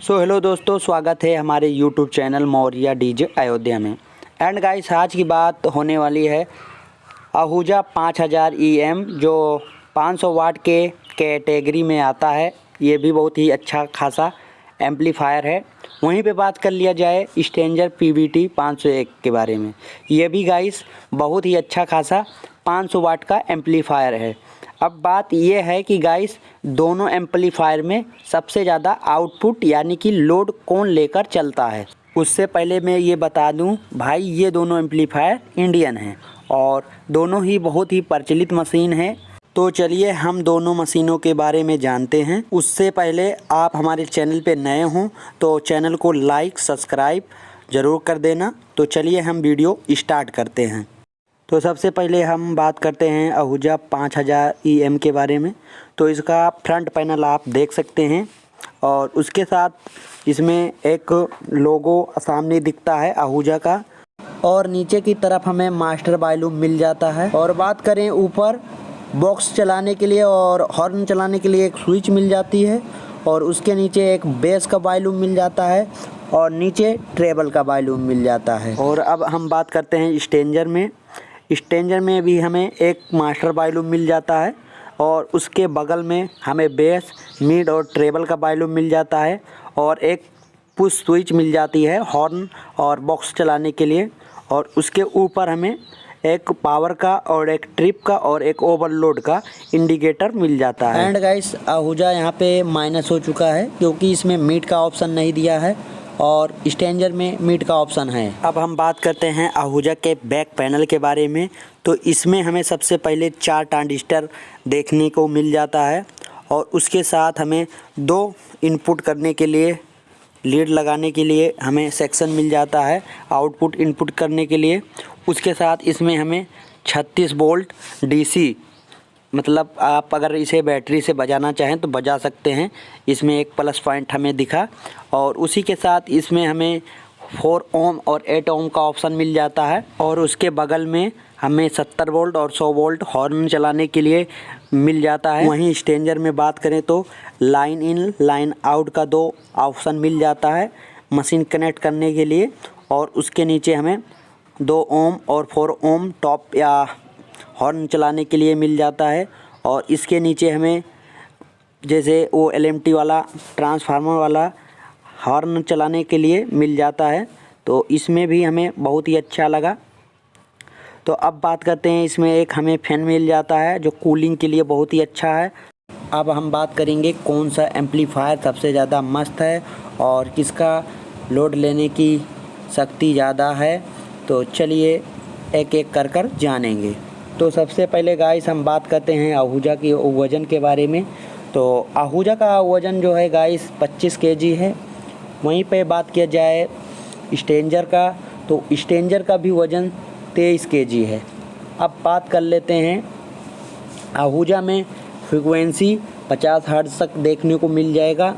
Hello दोस्तों, स्वागत है हमारे YouTube channel Maurya DJ Ayodhya में। एंड गाइस, आज की बात होने वाली है आहूजा 5000 EM जो 500 वाट के कैटेगरी में आता है। ये भी बहुत ही अच्छा खासा एम्पलीफायर है। वहीं पे बात कर लिया जाए स्ट्रेंजर PVT 501 के बारे में। ये भी गाइस बहुत ही अच्छा खासा 500 वाट का एम्पलीफायर है। अब बात ये है कि गाइस दोनों एम्पलीफायर में सबसे ज़्यादा आउटपुट यानी कि लोड कौन लेकर चलता है। उससे पहले मैं ये बता दूं भाई, ये दोनों एम्पलीफायर इंडियन हैं और दोनों ही बहुत ही प्रचलित मशीन है। तो चलिए हम दोनों मशीनों के बारे में जानते हैं। उससे पहले आप हमारे चैनल पे नए हों तो चैनल को लाइक सब्सक्राइब ज़रूर कर देना। तो चलिए हम वीडियो स्टार्ट करते हैं। तो सबसे पहले हम बात करते हैं आहूजा 5000 EM के बारे में। तो इसका फ्रंट पैनल आप देख सकते हैं और उसके साथ इसमें एक लोगो सामने दिखता है आहूजा का, और नीचे की तरफ हमें मास्टर वॉल्यूम मिल जाता है। और बात करें ऊपर बॉक्स चलाने के लिए और हॉर्न चलाने के लिए एक स्विच मिल जाती है, और उसके नीचे एक बेस का वॉल्यूम मिल जाता है और नीचे ट्रेबल का वॉल्यूम मिल जाता है। और अब हम बात करते हैं स्ट्रेंजर में। स्ट्रेंजर में भी हमें एक मास्टर वॉल्यूम मिल जाता है और उसके बगल में हमें बेस, मिड और ट्रेबल का वॉल्यूम मिल जाता है, और एक पुश स्विच मिल जाती है हॉर्न और बॉक्स चलाने के लिए। और उसके ऊपर हमें एक पावर का और एक ट्रिप का और एक ओवरलोड का इंडिकेटर मिल जाता है। एंड गाइस, आहूजा यहाँ पे माइनस हो चुका है क्योंकि इसमें मीट का ऑप्शन नहीं दिया है और स्ट्रेंजर में मीट का ऑप्शन है। अब हम बात करते हैं आहूजा के बैक पैनल के बारे में। तो इसमें हमें सबसे पहले 4 ट्रांजिस्टर देखने को मिल जाता है, और उसके साथ हमें 2 इनपुट करने के लिए, लीड लगाने के लिए हमें सेक्शन मिल जाता है आउटपुट इनपुट करने के लिए। उसके साथ इसमें हमें 36 वोल्ट DC, मतलब आप अगर इसे बैटरी से बजाना चाहें तो बजा सकते हैं। इसमें एक प्लस पॉइंट हमें दिखा, और उसी के साथ इसमें हमें 4 ओम और 8 ओम का ऑप्शन मिल जाता है, और उसके बगल में हमें 70 वोल्ट और 100 वोल्ट हॉर्न चलाने के लिए मिल जाता है। वहीं स्ट्रेंजर में बात करें तो लाइन इन लाइन आउट का 2 ऑप्शन मिल जाता है मशीन कनेक्ट करने के लिए, और उसके नीचे हमें 2 ओम और 4 ओम टॉप या हॉर्न चलाने के लिए मिल जाता है। और इसके नीचे हमें जैसे वो LMT वाला ट्रांसफार्मर वाला हॉर्न चलाने के लिए मिल जाता है। तो इसमें भी हमें बहुत ही अच्छा लगा। तो अब बात करते हैं, इसमें एक हमें फैन मिल जाता है जो कूलिंग के लिए बहुत ही अच्छा है। अब हम बात करेंगे कौन सा एम्पलीफायर सबसे ज़्यादा मस्त है और किसका लोड लेने की शक्ति ज़्यादा है। तो चलिए एक एक कर कर जानेंगे। तो सबसे पहले गाइस हम बात करते हैं आहूजा की वज़न के बारे में। तो आहूजा का वज़न जो है गाइस 25 kg है। वहीं पे बात किया जाए स्ट्रेंजर का, तो स्ट्रेंजर का भी वज़न 23 kg है। अब बात कर लेते हैं आहूजा में फ्रीक्वेंसी 50 हर्ट्ज़ तक देखने को मिल जाएगा,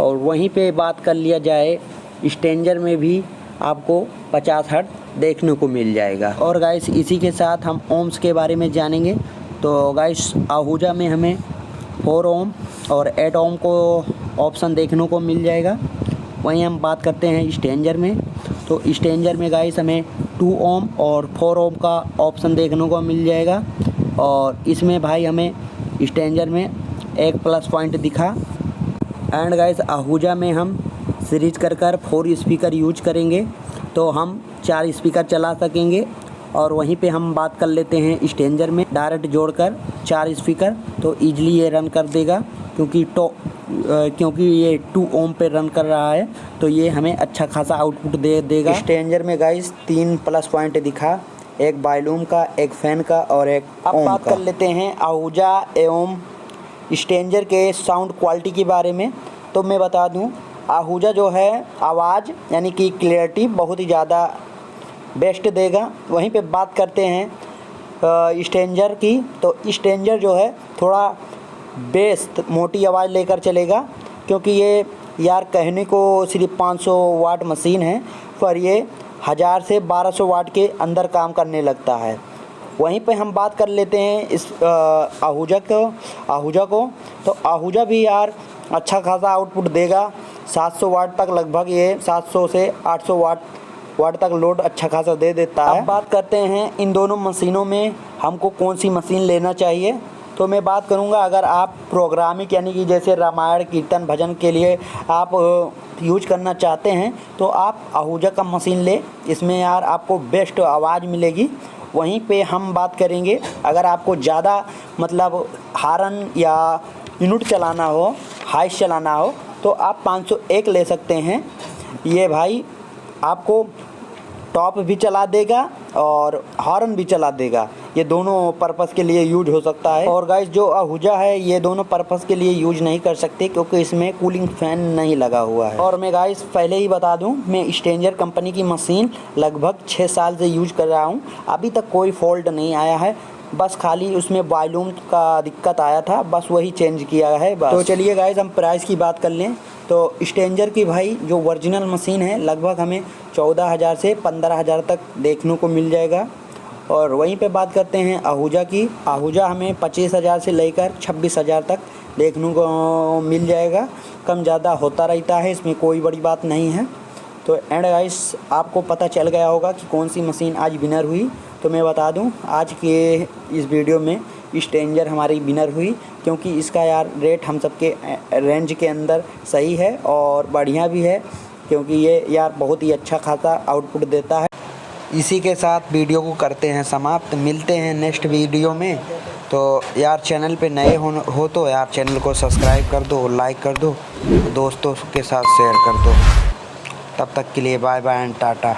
और वहीं पे बात कर लिया जाए स्ट्रेंजर में भी आपको 50 हर्ट्ज़ देखने को मिल जाएगा। और गाइस इसी के साथ हम ओम्स के बारे में जानेंगे। तो गाइस आहूजा में हमें 4 ओम और 8 ओम को ऑप्शन देखने को मिल जाएगा। वहीं हम बात करते हैं स्ट्रेंजर में। तो स्ट्रेंजर में गाइस हमें 2 ओम और 4 ओम का ऑप्शन देखने को मिल जाएगा, और इसमें भाई हमें स्ट्रेंजर में एक प्लस पॉइंट दिखा। एंड गाइस आहूजा में हम सीरीज कर 4 स्पीकर यूज करेंगे तो हम 4 स्पीकर चला सकेंगे। और वहीं पे हम बात कर लेते हैं स्ट्रेंजर में डायरेक्ट जोड़कर 4 स्पीकर, तो ईजिली ये रन कर देगा क्योंकि ये 2 ओम पे रन कर रहा है, तो ये हमें अच्छा खासा आउटपुट दे देगा। स्ट्रेंजर में गाइस 3 प्लस पॉइंट दिखा, एक वॉल्यूम का, एक फैन का और एक ओम का। अब बात कर लेते हैं आहूजा एवं स्ट्रेंजर के साउंड क्वालिटी के बारे में। तो मैं बता दूं, आहूजा जो है आवाज़ यानी कि क्लियरिटी बहुत ही ज़्यादा बेस्ट देगा। वहीं पे बात करते हैं स्ट्रेंजर की, तो स्ट्रेंजर जो है थोड़ा बेस मोटी आवाज़ लेकर चलेगा, क्योंकि ये यार कहने को सिर्फ 500 वाट मशीन है, पर ये 1000 से 1200 वाट के अंदर काम करने लगता है। वहीं पे हम बात कर लेते हैं इस आहूजा को। तो आहूजा भी यार अच्छा खासा आउटपुट देगा 700 वाट तक लगभग ये 700 से 800 वाट तक लोड अच्छा खासा दे देता है। अब बात करते हैं इन दोनों मशीनों में हमको कौन सी मशीन लेना चाहिए। तो मैं बात करूंगा, अगर आप प्रोग्रामिंग यानी कि जैसे रामायण कीर्तन भजन के लिए आप यूज करना चाहते हैं तो आप आहूजा का मशीन ले, इसमें यार आपको बेस्ट आवाज़ मिलेगी। वहीं पे हम बात करेंगे अगर आपको ज़्यादा मतलब हारन या यूनिट चलाना हो, हाइस चलाना हो, तो आप 501 ले सकते हैं। ये भाई आपको टॉप भी चला देगा और हॉर्न भी चला देगा, ये दोनों पर्पस के लिए यूज हो सकता है। और गाइस जो आहूजा है ये दोनों पर्पस के लिए यूज नहीं कर सकते क्योंकि इसमें कूलिंग फैन नहीं लगा हुआ है। और मैं गाइस पहले ही बता दूं, मैं स्ट्रेंजर कंपनी की मशीन लगभग 6 साल से यूज कर रहा हूं, अभी तक कोई फॉल्ट नहीं आया है। बस खाली उसमें वॉल्यूम का दिक्कत आया था, बस वही चेंज किया है बस। तो चलिए गाइस हम प्राइस की बात कर लें तो स्ट्रेंजर की भाई जो ओरिजिनल मशीन है लगभग हमें 14,000 से 15,000 तक देखने को मिल जाएगा। और वहीं पे बात करते हैं आहूजा की, आहूजा हमें 25,000 से लेकर 26,000 तक देखने को मिल जाएगा। कम ज़्यादा होता रहता है, इसमें कोई बड़ी बात नहीं है। तो एंड गाइस आपको पता चल गया होगा कि कौन सी मशीन आज विनर हुई। तो मैं बता दूं आज के इस वीडियो में स्ट्रेंजर हमारी विनर हुई, क्योंकि इसका यार रेट हम सबके रेंज के अंदर सही है और बढ़िया भी है, क्योंकि ये यार बहुत ही अच्छा खासा आउटपुट देता है। इसी के साथ वीडियो को करते हैं समाप्त, मिलते हैं नेक्स्ट वीडियो में। तो यार चैनल पे नए हो तो यार चैनल को सब्सक्राइब कर दो, लाइक कर दो, दोस्तों के साथ शेयर कर दो। तब तक के लिए बाय बाय एंड टाटा।